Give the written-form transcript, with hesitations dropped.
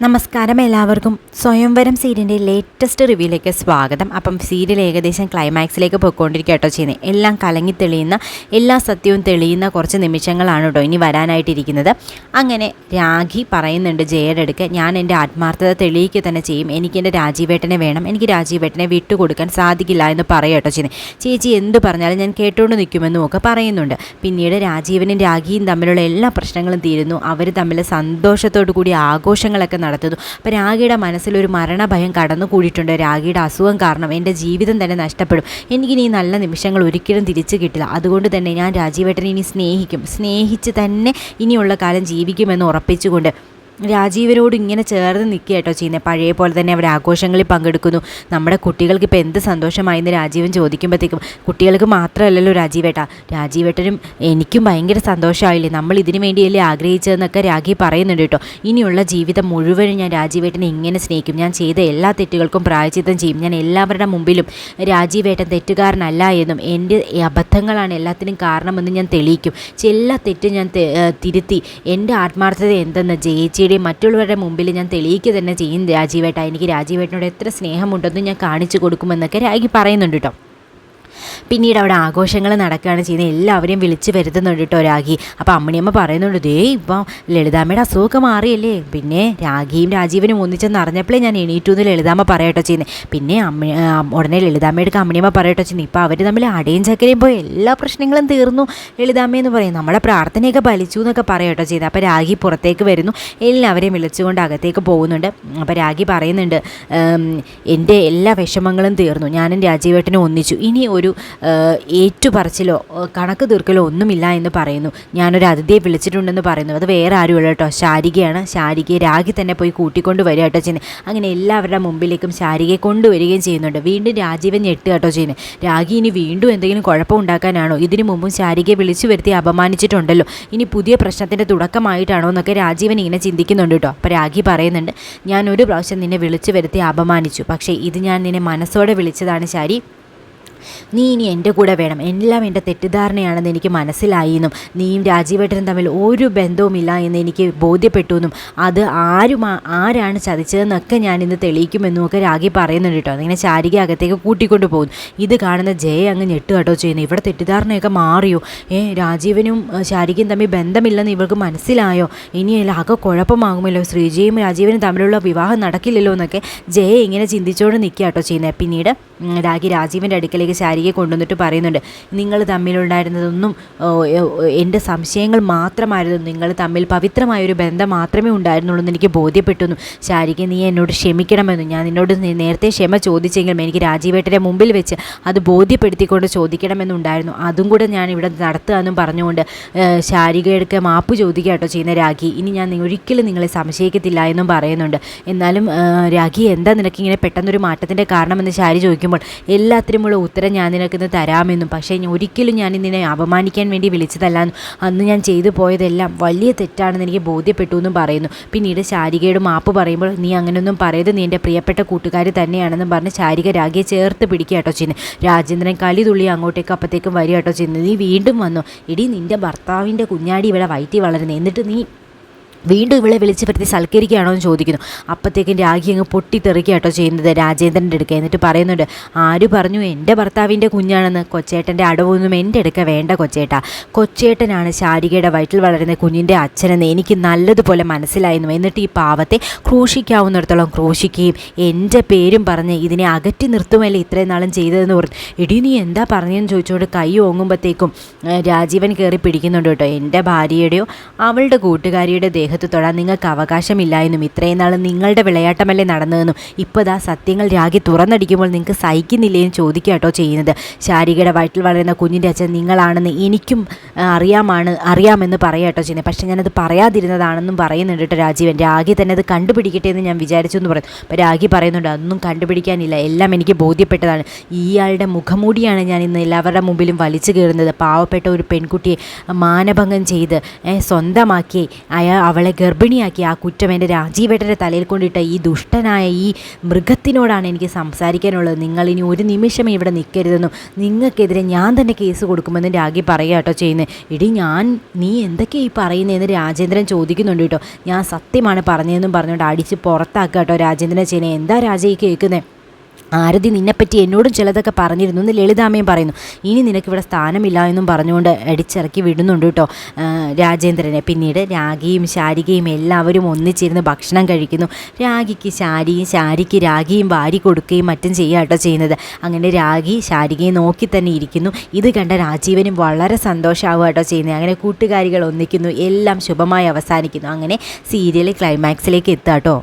നമസ്കാരം എല്ലാവർക്കും. സ്വയംവരം സീരിയലിൻ്റെ ലേറ്റസ്റ്റ് റിവ്യൂയിലേക്ക് സ്വാഗതം. അപ്പം സീരിയൽ ഏകദേശം ക്ലൈമാക്സിലേക്ക് പോയിക്കൊണ്ടിരിക്കുക കേട്ടോ ചെയ്യുന്നത്. എല്ലാം കലങ്ങി തെളിയുന്ന, എല്ലാ സത്യവും തെളിയുന്ന കുറച്ച് നിമിഷങ്ങളാണ് കേട്ടോ ഇനി വരാനായിട്ടിരിക്കുന്നത്. അങ്ങനെ രാഖി പറയുന്നുണ്ട് ജയയുടെ അടുക്ക്, ഞാൻ എൻ്റെ ആത്മാർത്ഥത തെളിയിക്കുക തന്നെ ചെയ്യും, എനിക്കെൻ്റെ രാജീവേട്ടനെ വേണം, എനിക്ക് രാജീവേട്ടനെ വിട്ടുകൊടുക്കാൻ സാധിക്കില്ല എന്ന് പറയുക കേട്ടോ ചെയ്യുന്നത്. ചേച്ചി എന്ത് പറഞ്ഞാലും ഞാൻ കേട്ടുകൊണ്ട് നിൽക്കുമെന്നും ഒക്കെ പറയുന്നുണ്ട്. പിന്നീട് രാജീവനും രാഖിയും തമ്മിലുള്ള എല്ലാ പ്രശ്നങ്ങളും തീരുന്നു. അവർ തമ്മിൽ സന്തോഷത്തോടു കൂടി ആഘോഷങ്ങളൊക്കെ നടത്തുന്നു. അപ്പോൾ രാഖിയുടെ മനസ്സിലൊരു മരണഭയം കടന്നു കൂടിയിട്ടുണ്ട്. രാഖിയുടെ അസുഖം കാരണം എൻ്റെ ജീവിതം തന്നെ നഷ്ടപ്പെടും, എനിക്കിനി ഈ നല്ല നിമിഷങ്ങൾ ഒരിക്കലും തിരിച്ചു കിട്ടില്ല, അതുകൊണ്ട് തന്നെ ഞാൻ രാജീവേട്ടനെ ഇനി സ്നേഹിച്ച് തന്നെ ഇനിയുള്ള കാലം ജീവിക്കുമെന്ന് ഉറപ്പിച്ചുകൊണ്ട് രാജീവനോട് ഇങ്ങനെ ചേർന്ന് നിൽക്കുക കേട്ടോ ചെയ്യുന്നത്. പഴയ പോലെ തന്നെ അവർ ആഘോഷങ്ങളിൽ പങ്കെടുക്കുന്നു. നമ്മുടെ കുട്ടികൾക്ക് ഇപ്പോൾ എന്ത് സന്തോഷമായെന്ന് രാജീവൻ ചോദിക്കുമ്പോഴത്തേക്കും, കുട്ടികൾക്ക് മാത്രമല്ലല്ലോ രാജീവേട്ടനും എനിക്കും ഭയങ്കര സന്തോഷമായില്ലേ, നമ്മൾ ഇതിനു വേണ്ടിയല്ലേ ആഗ്രഹിച്ചതെന്നൊക്കെ രാഖി പറയുന്നുണ്ട് കേട്ടോ. ഇനിയുള്ള ജീവിതം മുഴുവനും ഞാൻ രാജീവേട്ടനെ ഇങ്ങനെ സ്നേഹിക്കും, ഞാൻ ചെയ്ത എല്ലാ തെറ്റുകൾക്കും പ്രായശ്ചിത്തം ചെയ്യും, ഞാൻ എല്ലാവരുടെ മുമ്പിലും രാജീവേട്ടൻ തെറ്റുകാരനല്ല എന്നും എൻ്റെ അബദ്ധങ്ങളാണ് എല്ലാത്തിനും കാരണമെന്ന് ഞാൻ തെളിയിക്കും, എല്ലാ തെറ്റും ഞാൻ തിരുത്തി എൻ്റെ ആത്മാർത്ഥത എന്തെന്ന് ജയിച്ചി മറ്റുള്ളവരുടെ മുമ്പിൽ ഞാൻ തെളിയിക്കുക തന്നെ ചെയ്യും രാജീവേട്ട, എനിക്ക് രാജീവേട്ടനോട് എത്ര സ്നേഹമുണ്ടെന്ന് ഞാൻ കാണിച്ചു കൊടുക്കുമെന്നൊക്കെ രാഖി പറയുന്നുണ്ട് കേട്ടോ. പിന്നീട് അവിടെ ആഘോഷങ്ങൾ നടക്കുകയാണ് ചെയ്യുന്നത്. എല്ലാവരെയും വിളിച്ച് വരുത്തുന്നുണ്ട് കേട്ടോ രാഖി. അപ്പോൾ അമ്മണിയമ്മ പറയുന്നുണ്ട്, ദേ ഇപ്പം ലളിതാമ്മയുടെ അസുഖമൊക്കെ മാറിയല്ലേ. പിന്നെ രാഖിയും രാജീവനും ഒന്നിച്ചെന്ന് അറിഞ്ഞപ്പോഴേ ഞാൻ എണീറ്റു എന്ന് ലളിതാമ്മ പറയട്ടോ ചെയ്യുന്നത്. പിന്നെ ഉടനെ ലളിതാമ്മയുടെ അമ്മണിയമ്മ പറയട്ടോ ചെയ്യുന്നത്, ഇപ്പോൾ അവർ തമ്മിൽ അടയും ചക്കരയും പോയി എല്ലാ പ്രശ്നങ്ങളും തീർന്നു ലളിതാമ്മയെന്ന് പറയും, നമ്മളെ പ്രാർത്ഥനയൊക്കെ ഫലിച്ചു എന്നൊക്കെ പറയട്ടോ ചെയ്യുന്നത്. അപ്പോൾ രാഖി പുറത്തേക്ക് വരുന്നു, എല്ലാവരെയും വിളിച്ചുകൊണ്ട് അകത്തേക്ക് പോകുന്നുണ്ട്. അപ്പോൾ രാഖി പറയുന്നുണ്ട്, എൻ്റെ എല്ലാ വിഷമങ്ങളും തീർന്നു, ഞാനും രാജീവേട്ടനും ഒന്നിച്ചു, ഇനി ഒരു ഏറ്റുപറച്ചിലോ കണക്ക് തീർക്കലോ ഒന്നുമില്ല എന്ന് പറയുന്നു. ഞാനൊരു അതിഥിയെ വിളിച്ചിട്ടുണ്ടെന്ന് പറയുന്നു. അത് വേറെ ആരുമല്ല കേട്ടോ, ശാരികയാണ്. ശാരികയെ രാഖി തന്നെ പോയി കൂട്ടിക്കൊണ്ട് വരിക കേട്ടോ ചെയ്യുന്നത്. അങ്ങനെ എല്ലാവരുടെ മുമ്പിലേക്കും ശാരികയെ കൊണ്ടുവരികയും ചെയ്യുന്നുണ്ട്. വീണ്ടും രാജീവൻ ഞെട്ടുക കേട്ടോ ചെയ്യുന്നത്. രാഖി ഇനി വീണ്ടും എന്തെങ്കിലും കുഴപ്പമുണ്ടാക്കാനാണോ, ഇതിനു മുമ്പും ശാരികയെ വിളിച്ചു വരുത്തി അപമാനിച്ചിട്ടുണ്ടല്ലോ, ഇനി പുതിയ പ്രശ്നത്തിൻ്റെ തുടക്കമായിട്ടാണോ എന്നൊക്കെ രാജീവൻ ഇങ്ങനെ ചിന്തിക്കുന്നുണ്ട് കേട്ടോ. അപ്പോൾ രാഖി പറയുന്നുണ്ട്, ഞാൻ ഒരു പ്രാവശ്യം നിന്നെ വിളിച്ചു വരുത്തി അപമാനിച്ചു, പക്ഷേ ഇത് ഞാൻ നിന്നെ മനസ്സോടെ വിളിച്ചതാണ് ശാരി, നീ ഇനി എൻ്റെ കൂടെ വേണം, എല്ലാം എൻ്റെ തെറ്റിദ്ധാരണയാണെന്ന് എനിക്ക് മനസ്സിലായി എന്നും നീയും രാജീവേട്ടനും തമ്മിൽ ഒരു ബന്ധവുമില്ല എന്ന് എനിക്ക് ബോധ്യപ്പെട്ടു എന്നും അത് ആരാണ് ചതിച്ചതെന്നൊക്കെ ഞാൻ ഇന്ന് തെളിയിക്കുമെന്നും ഒക്കെ രാഖി പറയുന്നുണ്ട് കേട്ടോ. അങ്ങനെ ശാരിക അകത്തേക്ക് കൂട്ടിക്കൊണ്ട് പോകുന്നു. ഇത് കാണുന്ന ജയ അങ്ങ് ഞെട്ട് കേട്ടോ ചെയ്യുന്നു. ഇവിടെ തെറ്റിദ്ധാരണയൊക്കെ മാറിയോ, രാജീവനും ശാരികയും തമ്മിൽ ബന്ധമില്ലെന്ന് ഇവർക്ക് മനസ്സിലായോ, ഇനിയല്ല ആകെ കുഴപ്പമാകുമല്ലോ, ശ്രീജയും രാജീവനും തമ്മിലുള്ള വിവാഹം നടക്കില്ലല്ലോ എന്നൊക്കെ ജയ ഇങ്ങനെ ചിന്തിച്ചുകൊണ്ട് നിൽക്കുക കേട്ടോ ചെയ്യുന്നത്. പിന്നീട് രാഖി രാജീവൻ്റെ അടുക്കലേക്ക് ശാരികയെ കൊണ്ടുവന്നിട്ട് പറയുന്നുണ്ട്, നിങ്ങൾ തമ്മിലുണ്ടായിരുന്നതൊന്നും എൻ്റെ സംശയങ്ങൾ മാത്രമായിരുന്നു, നിങ്ങൾ തമ്മിൽ പവിത്രമായൊരു ബന്ധം മാത്രമേ ഉണ്ടായിരുന്നുള്ളൂ എന്ന് എനിക്ക് ബോധ്യപ്പെട്ടു. ശാരിക നീ എന്നോട് ക്ഷമിക്കണമെന്നും, ഞാൻ നിന്നോട് നേരത്തെ ക്ഷമ ചോദിച്ചെങ്കിലും എനിക്ക് രാജീവേട്ടൻ്റെ മുമ്പിൽ വെച്ച് അത് ബോധ്യപ്പെടുത്തിക്കൊണ്ട് ചോദിക്കണമെന്നുണ്ടായിരുന്നു, അതും കൂടെ ഞാൻ ഇവിടെ നടത്തുക എന്നും പറഞ്ഞുകൊണ്ട് ശാരികയുടെ മാപ്പ് ചോദിക്കുക കേട്ടോ ചെയ്യുന്ന രാഖി. ഇനി ഞാൻ ഒരിക്കലും നിങ്ങളെ സംശയിക്കത്തില്ല എന്നും പറയുന്നുണ്ട്. എന്നാലും രാഖി എന്താ നിനക്കിങ്ങനെ പെട്ടെന്നൊരു മാറ്റത്തിൻ്റെ കാരണമെന്ന് ശാരി ചോദിക്കുമ്പോൾ എല്ലാത്തിനുമുള്ള ഉത്തരം ഞാൻ നിനക്കിന്ന് തരാമെന്നും, പക്ഷേ ഒരിക്കലും ഞാൻ നിന്നെ അപമാനിക്കാൻ വേണ്ടി വിളിച്ചതല്ലാന്നും, അന്ന് ഞാൻ ചെയ്തു പോയതെല്ലാം വലിയ തെറ്റാണെന്ന് എനിക്ക് ബോധ്യപ്പെട്ടു എന്നും പറയുന്നു. പിന്നീട് ശാരികയുടെ മാപ്പ് പറയുമ്പോൾ, നീ അങ്ങനെയൊന്നും പറയത്, നീ എൻ്റെ പ്രിയപ്പെട്ട കൂട്ടുകാരി തന്നെയാണെന്നും പറഞ്ഞ് ശാരിക രാഖിയെ ചേർത്ത് പിടിക്കുക കേട്ടോ ചെയ്യുന്നത്. രാജേന്ദ്രൻ കലി തുള്ളി അങ്ങോട്ടേക്കും അപ്പത്തേക്കും വരിക കേട്ടോ ചെയ്യുന്നത്. നീ വീണ്ടും വന്നു, എടി നിൻ്റെ ഭർത്താവിൻ്റെ കുഞ്ഞാടി ഇവിടെ വയറ്റി വളരുന്നത്, എന്നിട്ട് നീ വീണ്ടും ഇവളെ വിളിച്ച് വരുത്തി സൽക്കരിക്കുകയാണോ എന്ന് ചോദിക്കുന്നു. അപ്പോഴത്തേക്കും രാഖി അങ്ങ് പൊട്ടിത്തെറിക്കുക കേട്ടോ ചെയ്യുന്നത് രാജേന്ദ്രൻ്റെ അടുക്ക. എന്നിട്ട് പറയുന്നുണ്ട്, ആര് പറഞ്ഞു എൻ്റെ ഭർത്താവിൻ്റെ കുഞ്ഞാണെന്ന്, കൊച്ചേട്ടൻ്റെ അടവൊന്നും എൻ്റെ അടുക്ക വേണ്ട കൊച്ചേട്ടാ, കൊച്ചേട്ടനാണ് ശാരികയുടെ വയറ്റിൽ വളരുന്ന കുഞ്ഞിൻ്റെ അച്ഛനെന്ന് എനിക്ക് നല്ലതുപോലെ മനസ്സിലായിരുന്നു, എന്നിട്ട് ഈ പാവത്തെ ക്രൂശിക്കാവുന്നിടത്തോളം ക്രൂശിക്കുകയും എൻ്റെ പേരും പറഞ്ഞ് ഇതിനെ അകറ്റി നിർത്തുമല്ലേ ഇത്രയും നാളും ചെയ്തതെന്ന് പറഞ്ഞു. എടി നീ എന്താ പറഞ്ഞതെന്ന് ചോദിച്ചുകൊണ്ട് കൈ ഓങ്ങുമ്പോഴത്തേക്കും രാജീവൻ കയറി പിടിക്കുന്നുണ്ട് കേട്ടോ. എൻ്റെ ഭാര്യയുടെയോ അവളുടെ കൂട്ടുകാരിയുടെ ദേഹത്ത് തൊടാൻ നിങ്ങൾക്ക് അവകാശമില്ല എന്നും, ഇത്രയും നാളും നിങ്ങളുടെ വിളയാട്ടമല്ലേ നടന്നതെന്നും, ഇപ്പോൾ ദാ സത്യങ്ങൾ രാഖി തുറന്നടിക്കുമ്പോൾ നിങ്ങൾക്ക് സഹിക്കുന്നില്ലേന്ന് ചോദിക്കുക കേട്ടോ ചെയ്യുന്നത്. ശാരികയുടെ വയറ്റിൽ വളരുന്ന കുഞ്ഞിൻ്റെ അച്ഛൻ നിങ്ങളാണെന്ന് എനിക്കും അറിയാമെന്ന് പറയാം കേട്ടോ ചെയ്യുന്നത്, പക്ഷേ ഞാനത് പറയാതിരുന്നതാണെന്നും പറയുന്നുണ്ട് കേട്ടോ രാജീവൻ. രാഖി തന്നെ അത് കണ്ടുപിടിക്കട്ടെ എന്ന് ഞാൻ വിചാരിച്ചു എന്ന് പറയുന്നു. അപ്പോൾ രാഖി പറയുന്നുണ്ട്, അതൊന്നും കണ്ടുപിടിക്കാനില്ല, എല്ലാം എനിക്ക് ബോധ്യപ്പെട്ടതാണ്, ഇയാളുടെ മുഖമൂടിയാണ് ഞാൻ ഇന്ന് എല്ലാവരുടെ മുമ്പിലും വലിച്ചു കയറുന്നത്, പാവപ്പെട്ട ഒരു പെൺകുട്ടിയെ മാനഭംഗം ചെയ്ത് സ്വന്തമാക്കി അവൾ അവളെ ഗർഭിണിയാക്കി ആ കുറ്റം എൻ്റെ രാജീവേട്ടൻ്റെ തലയിൽ കൊണ്ടിട്ട ഈ ദുഷ്ടനായ ഈ മൃഗത്തിനോടാണ് എനിക്ക് സംസാരിക്കാനുള്ളത്. നിങ്ങളിനി ഒരു നിമിഷം ഇവിടെ നിൽക്കരുതെന്നും നിങ്ങൾക്കെതിരെ ഞാൻ തന്നെ കേസ് കൊടുക്കുമെന്ന് രാഖി പറയുക കേട്ടോ ചെയ്യുന്നത്. ഇടി നീ എന്തൊക്കെയാണ് ഈ പറയുന്നതെന്ന് രാജേന്ദ്രൻ ചോദിക്കുന്നുണ്ട് കേട്ടോ. ഞാൻ സത്യമാണ് പറഞ്ഞതെന്നും പറഞ്ഞുകൊണ്ട് അടിച്ച് പുറത്താക്കുക കേട്ടോ രാജേന്ദ്രനെ ചെയ്യുന്നത്. എന്താ രാജ ഈ കേൾക്കുന്നത്? ആരതി നിന്നെപ്പറ്റി എന്നോടും ചിലതൊക്കെ പറഞ്ഞിരുന്നു എന്ന് ലളിതാമ്മയും പറയുന്നു. ഇനി നിനക്കിവിടെ സ്ഥാനമില്ല എന്നും പറഞ്ഞുകൊണ്ട് അടിച്ചിറക്കി വിടുന്നുണ്ട് കേട്ടോ രാജേന്ദ്രനെ. പിന്നീട് രാഖിയും ശാരികയും എല്ലാവരും ഒന്നിച്ചിരുന്ന് ഭക്ഷണം കഴിക്കുന്നു. രാഖിക്ക് ശാരിയും ശാരിക്ക് രാഖിയും വാരി കൊടുക്കുകയും മറ്റും ചെയ്യുക കേട്ടോ ചെയ്യുന്നത്. അങ്ങനെ രാഖി ശാരികയെ നോക്കി തന്നെ ഇരിക്കുന്നു. ഇത് കണ്ട രാജീവനും വളരെ സന്തോഷമാവുക കേട്ടോ ചെയ്യുന്നത്. അങ്ങനെ കൂട്ടുകാരികൾ ഒന്നിക്കുന്നു, എല്ലാം ശുഭമായി അവസാനിക്കുന്നു. അങ്ങനെ സീരിയൽ ക്ലൈമാക്സിലേക്ക് എത്തുക കേട്ടോ.